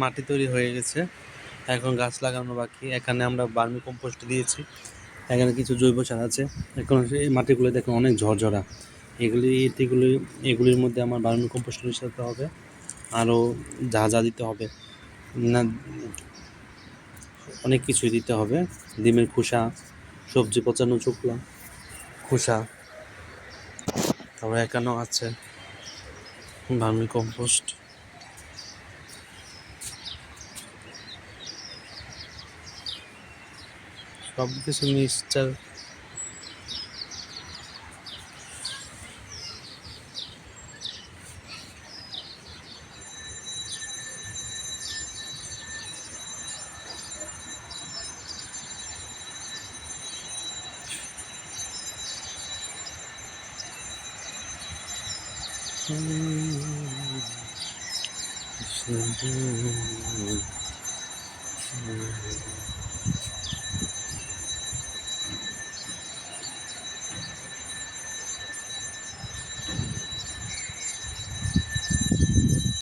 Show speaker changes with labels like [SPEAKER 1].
[SPEAKER 1] মাটি তৈরি হয়ে গেছে, এখন গাছ লাগানো বাকি। এখানে আমরা ভার্মি কম্পোস্ট দিয়েছি, এখানে কিছু জৈব সার আছে। এখন এই মাটিগুলো দেখুন অনেক ঝরঝরা, এগুলির মধ্যে আমার ভার্মি কম্পোস্ট মিশাতে হবে, আরও যা যা দিতে হবে না, অনেক কিছুই দিতে হবে। ডিমের খোসা, সবজি পচানো শুকনো খোসা, তারপরে এখানেও আছে ভার্মি কম্পোস্ট। সব কিছু মিক্সচার।